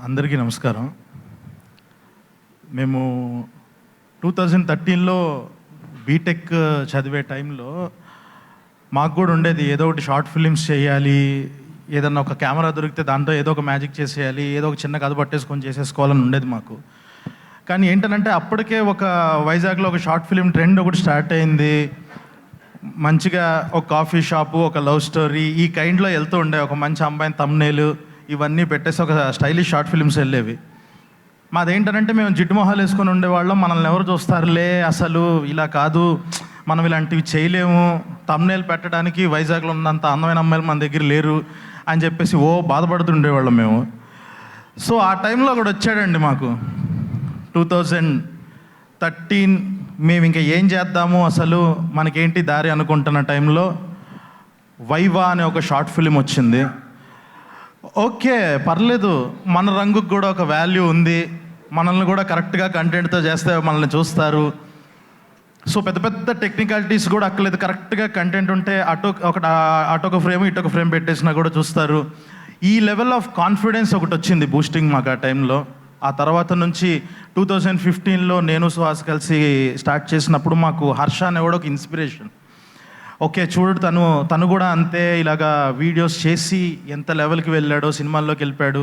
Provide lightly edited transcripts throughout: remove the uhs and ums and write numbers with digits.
అందరికీ నమస్కారం. మేము 2013లో బీటెక్ చదివే టైంలో మాకు కూడా ఉండేది ఏదో ఒకటి షార్ట్ ఫిలిమ్స్ చేయాలి, ఏదన్నా ఒక కెమెరా దొరికితే దాంట్లో ఏదో ఒక మ్యాజిక్ చేసేయాలి, ఏదో ఒక చిన్న కథ పట్టేసుకొని చేసేసుకోవాలని ఉండేది మాకు. కానీ ఏంటంటే అప్పటికే ఒక వైజాగ్లో ఒక షార్ట్ ఫిలిం ట్రెండ్ ఒకటి స్టార్ట్ అయింది. మంచిగా ఒక కాఫీ షాపు, ఒక లవ్ స్టోరీ ఈ కైండ్లో వెళ్తూ ఉండే, ఒక మంచి అమ్మాయిని తమ్నేలు ఇవన్నీ పెట్టేసి ఒక స్టైలిష్ షార్ట్ ఫిల్మ్స్ వెళ్ళేవి. మాదేంటంటే మేము జిడ్డు మొహాలు వేసుకొని ఉండేవాళ్ళం, మనల్ని ఎవరు చూస్తారులే, అసలు ఇలా కాదు, మనం ఇలాంటివి చేయలేము, తమ్నేల్ పెట్టడానికి వైజాగ్లో ఉన్నంత అందమైన అమ్మాయిలు మన దగ్గర లేరు అని చెప్పేసి బాధపడుతుండేవాళ్ళం మేము. సో ఆ టైంలో కూడా వచ్చాడండి మాకు 2013. మేము ఇంకా ఏం చేద్దాము, అసలు మనకేంటి దారి అనుకుంటున్న టైంలో వైవా అనే ఒక షార్ట్ ఫిలిం వచ్చింది. ఓకే, పర్లేదు, మన రంగుకు కూడా ఒక వాల్యూ ఉంది, మనల్ని కూడా కరెక్ట్గా కంటెంట్తో చేస్తే మనల్ని చూస్తారు. సో పెద్ద పెద్ద టెక్నికాలిటీస్ కూడా అక్కర్లేదు, కరెక్ట్గా కంటెంట్ ఉంటే అటొక ఫ్రేమ్ ఇటొక ఫ్రేమ్ పెట్టేసినా కూడా చూస్తారు. ఈ లెవెల్ ఆఫ్ కాన్ఫిడెన్స్ ఒకటి వచ్చింది బూస్టింగ్ మాకు ఆ టైంలో. ఆ తర్వాత నుంచి 2015లో నేను సుహాస్ కలిసి స్టార్ట్ చేసినప్పుడు మాకు హర్ష అనేవాడు ఒక ఇన్స్పిరేషన్. ఓకే చూడు, తను కూడా అంతే, ఇలాగా వీడియోస్ చేసి ఎంత లెవెల్కి వెళ్ళాడో, సినిమాల్లోకి వెళ్ళిపోయాడు,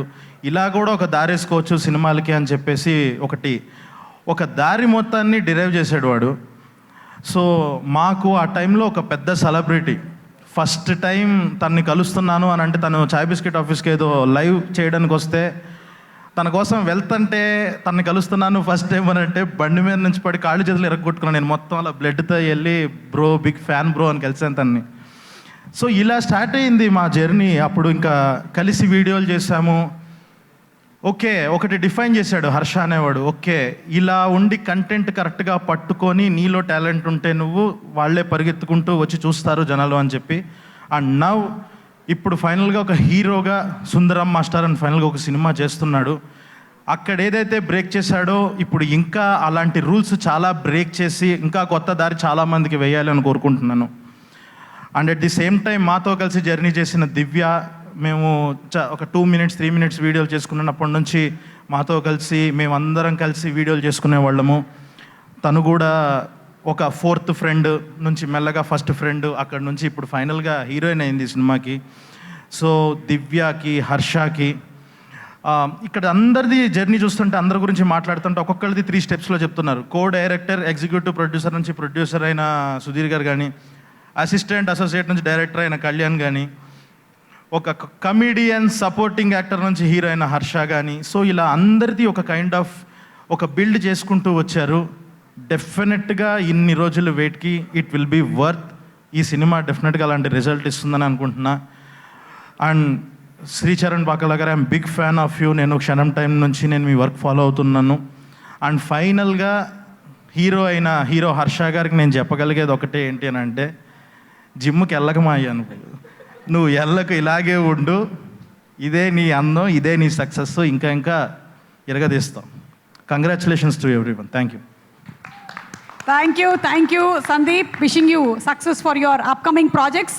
ఇలా కూడా ఒక దారి వేసుకోవచ్చు సినిమాలకి అని చెప్పేసి ఒక దారి మొత్తాన్ని డిరైవ్ చేసాడు వాడు. సో మాకు ఆ టైంలో ఒక పెద్ద సెలబ్రిటీ, ఫస్ట్ టైం తనని కలుస్తున్నాను అని అంటే, తను చాయ్ బిస్కెట్ ఆఫీస్కి ఏదో లైవ్ చేయడానికి వస్తే తన కోసం వెళ్తుంటే తనని కలుస్తున్నాను ఫస్ట్ టైం అని అంటే, బండి మీద నుంచి పడి కాళ్ళు చేతులు ఎరగొట్టుకున్నాను నేను, మొత్తం అలా బ్లడ్తో వెళ్ళి బ్రో, బిగ్ ఫ్యాన్ బ్రో అని కలిసాను తనని. సో ఇలా స్టార్ట్ అయింది మా జర్నీ. అప్పుడు ఇంకా కలిసి వీడియోలు చేసాము. ఓకే, ఒకటి డిఫైన్ చేశాడు హర్ష అనేవాడు, ఓకే ఇలా ఉండి కంటెంట్ కరెక్ట్గా పట్టుకొని నీలో టాలెంట్ ఉంటే నువ్వు వాళ్ళే పరిగెత్తుకుంటూ వచ్చి చూస్తారు జనాలు అని చెప్పి. అండ్ నవ్ ఇప్పుడు ఫైనల్గా ఒక హీరోగా సుందరం మాస్టర్ అని ఫైనల్గా ఒక సినిమా చేస్తున్నాడు. అక్కడ ఏదైతే బ్రేక్ చేశాడో ఇప్పుడు ఇంకా అలాంటి రూల్స్ చాలా బ్రేక్ చేసి ఇంకా కొత్త దారి చాలామందికి వేయాలని కోరుకుంటున్నాను. And at the same time మాతో కలిసి జర్నీ చేసిన దివ్య, మేము ఒక 2 minutes 3 minutes వీడియోలు చేసుకున్నప్పటి నుంచి మాతో కలిసి మేమందరం కలిసి వీడియోలు చేసుకునే వాళ్ళము. తను కూడా ఒక 4th ఫ్రెండ్ నుంచి మెల్లగా ఫస్ట్ ఫ్రెండ్, అక్కడ నుంచి ఇప్పుడు ఫైనల్గా హీరోయిన్ అయింది సినిమాకి. సో దివ్యకి, హర్షకి, ఇక్కడ అందరిది జర్నీ చూస్తుంటే అందరి గురించి మాట్లాడుతుంటే ఒక్కొక్కరిది 3 స్టెప్స్లో చెప్తున్నారు. డైరెక్టర్, ఎగ్జిక్యూటివ్ ప్రొడ్యూసర్ నుంచి ప్రొడ్యూసర్ అయిన సుధీర్ గారు కానీ, అసిస్టెంట్ అసోసియేట్ నుంచి డైరెక్టర్ అయిన కళ్యాణ్ కానీ, ఒక కమీడియన్ సపోర్టింగ్ యాక్టర్ నుంచి హీరో అయిన హర్ష కానీ. సో ఇలా అందరిది ఒక కైండ్ ఆఫ్ ఒక బిల్డ్ చేసుకుంటూ వచ్చారు. డెఫినెట్గా ఇన్ని రోజుల వెయిట్కి ఇట్ విల్ బీ వర్త్. ఈ సినిమా డెఫినెట్గా అలాంటి రిజల్ట్ ఇస్తుందని అనుకుంటున్నా. అండ్ శ్రీచరణ్ బాకల గారు, I'm big fan of you. నేను క్షణం టైం నుంచి నేను మీ వర్క్ ఫాలో అవుతున్నాను. అండ్ ఫైనల్గా హీరో హర్ష గారికి నేను చెప్పగలిగేది ఒకటే ఏంటి అని అంటే, జిమ్కి వెళ్ళకమాయ్యాను, నువ్వు ఎల్లకు ఇలాగే ఉండు, ఇదే నీ అందం, ఇదే నీ సక్సెస్, ఇంకా ఎరగదీస్తాం. Congratulations to everyone. Thank you. Thank you, Sandeep. Wishing you success for your upcoming projects.